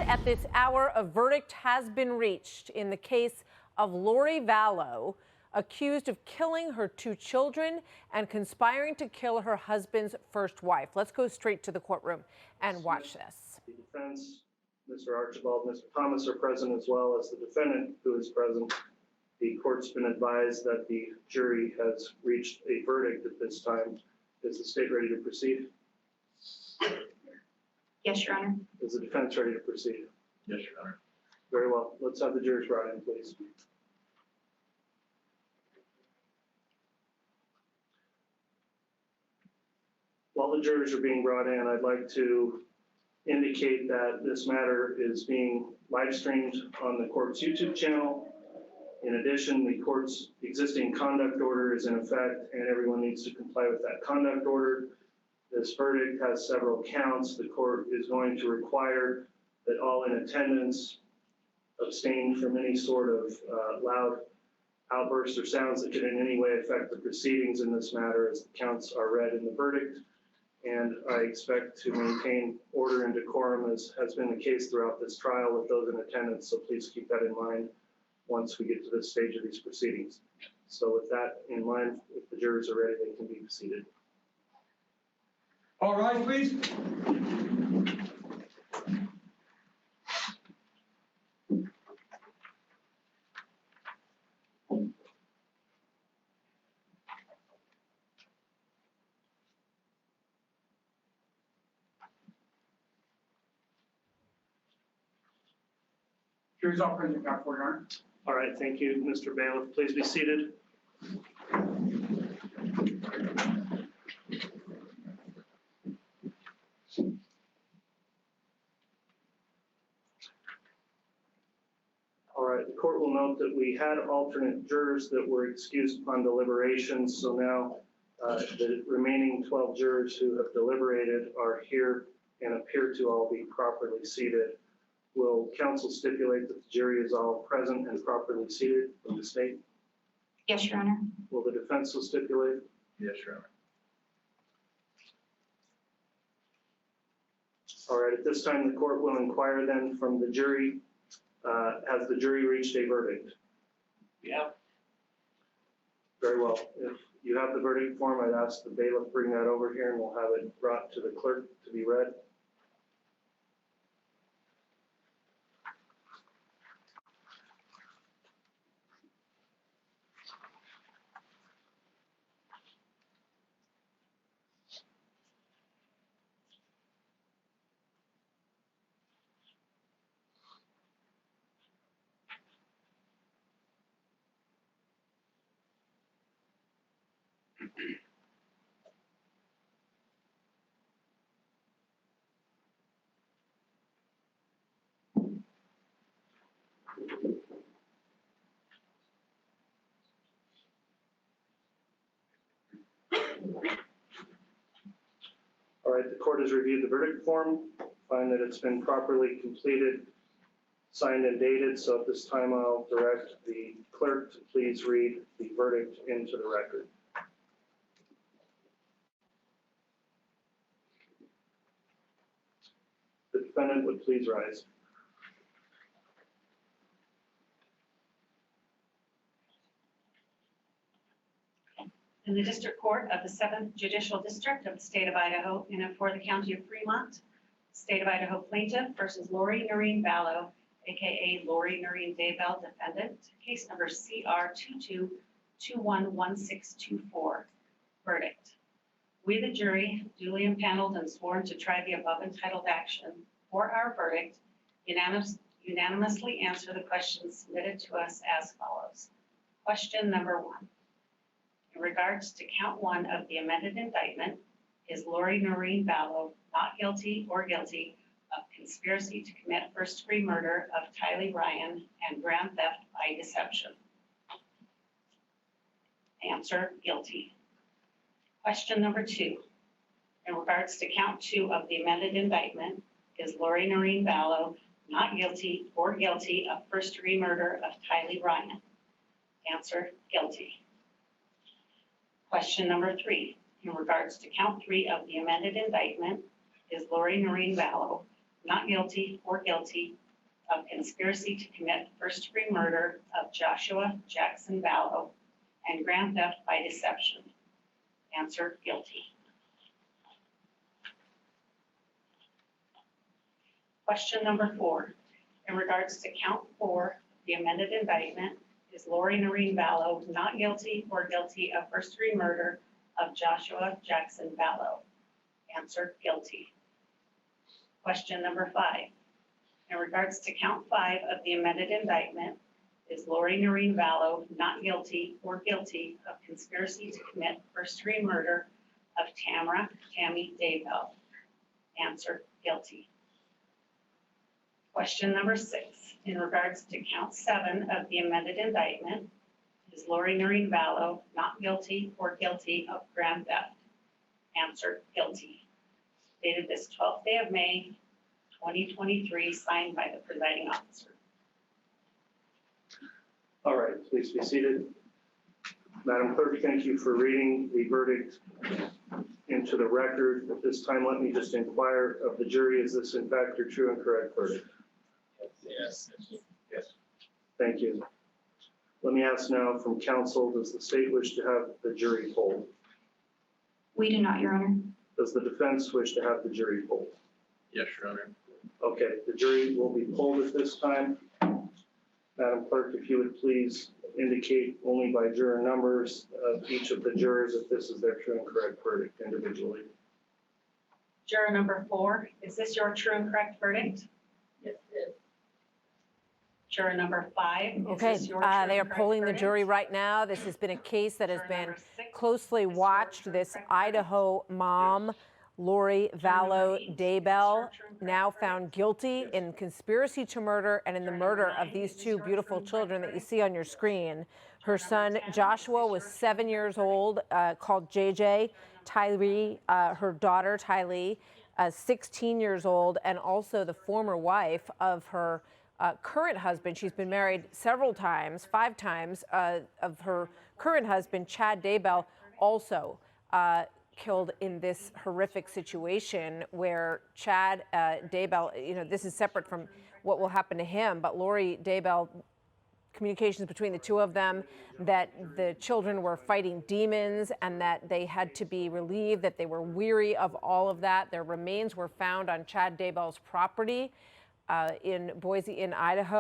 at this hour, a verdict has been reached in the case of Lori Vallow, accused of killing her 2 children and conspiring to kill her husband's first wife. Let's go straight to the courtroom and watch this. The defense, Mr. Archibald, Mr. Thomas are present, as well as the defendant who is present. The court's been advised that the jury has reached a verdict at this time. Is the state ready to proceed? Yes, Your Honor. Is the defense ready to proceed? Yes, Your Honor. Very well. Let's have the jurors brought in, please. While the jurors are being brought in, I'd like to indicate that this matter is being live streamed on the court's YouTube channel. In addition, the court's existing conduct order is in effect, and everyone needs to comply with that conduct order. This verdict has several counts. The court is going to require that all in attendance abstain from any sort of loud outbursts or sounds that could in any way affect the proceedings in this matter, as the counts are read in the verdict. And I expect to maintain order and decorum, as has been the case throughout this trial, with those in attendance. So please keep that in mind once we get to this stage of these proceedings. So with that in mind, if the jurors are ready, they can be seated. All rise, please. Jury's all present, Your Honor. All right, thank you, Mr. Bailiff. Please be seated. All right, the court will note that we had alternate jurors that were excused upon deliberations. So now the remaining 12 jurors who have deliberated are here and appear to all be properly seated. Will counsel stipulate that the jury is all present and properly seated from the state? Yes, Your Honor. Will the defense will stipulate? Yes, Your Honor. All right, at this time, the court will inquire then from the jury. Has the jury reached a verdict? Yeah. Very well. If you have the verdict form, I'd ask the bailiff bring that over here and we'll have it brought to the clerk to be read. All right, the court has reviewed the verdict form, find that it's been properly completed, signed and dated. So at this time, I'll direct the clerk to please read the verdict into the record. The defendant would please rise. In the District Court of the 7th Judicial District of the State of Idaho, in and for the County of Fremont, State of Idaho plaintiff versus Lori Noreen Vallow, aka Lori Noreen Daybell, defendant, case number CR 22211624. Verdict. We, the jury, duly impaneled and sworn to try the above entitled action for our verdict, unanimously answer the questions submitted to us as follows. Question number 1. In regards to count 1 of the amended indictment, is Lori Noreen Vallow not guilty or guilty of conspiracy to commit first-degree murder of Tylee Ryan and grand theft by deception? Answer, guilty. Question number 2. In regards to count 2 of the amended indictment, is Lori Noreen Vallow not guilty or guilty of first-degree murder of Tylee Ryan? Answer, guilty. Question number 3. In regards to count 3 of the amended indictment, is Lori Noreen Vallow not guilty or guilty of conspiracy to commit first-degree murder of Joshua Jackson Vallow and grand theft by deception? Answer, guilty. Question number 4. In regards to count 4, the amended indictment, is Lori Noreen Vallow not guilty or guilty of first-degree murder of Joshua Jackson Vallow? Answer, guilty. Question number 5. In regards to count 5 of the amended indictment, is Lori Noreen Vallow not guilty or guilty of conspiracy to commit first-degree murder of Tammy Daybell? Answer, guilty. Question number 6. In regards to count 7 of the amended indictment, is Lori Noreen Vallow not guilty or guilty of grand theft? Answer, guilty. Dated this 12th day of May, 2023, signed by the presiding officer. All right, please be seated. Madam Clerk, thank you for reading the verdict into the record. At this time, let me just inquire of the jury, is this in fact your true and correct verdict? Yes. Yes. Thank you. Let me ask now from counsel, does the state wish to have the jury polled? We do not, Your Honor. Does the defense wish to have the jury polled? Yes, Your Honor. Okay, the jury will be polled at this time. Madam Clerk, if you would please indicate only by juror numbers of each of the jurors if this is their true and correct verdict individually. Juror number 4, is this your true and correct verdict? Yes, it is. Juror number 5, Okay, is this your true and they are correct polling the verdict? jury right now. This has been a case that has Juror been number 6, closely is this your watched. true and This correct verdict? Idaho mom, Lori Vallow Juror number 8, Daybell, is this your true and now correct found verdict? guilty in conspiracy to murder and in the Juror murder number of 9, these is this two your beautiful true and children that correct you verdict? see on your screen. Her Juror son number 10, Joshua is was this your 7 true and years correct old, called JJ. Tyree, her daughter Tylee, 16 years old, and also the former wife of her current husband. She's been married several times, 5 times, of her current husband, Chad Daybell, also killed in this horrific situation where Chad Daybell, this is separate from what will happen to him, but Lori Daybell, communications between the two of them, that the children were fighting demons and that they had to be relieved, that they were weary of all of that. Their remains were found on Chad Daybell's property in Boise, in Idaho.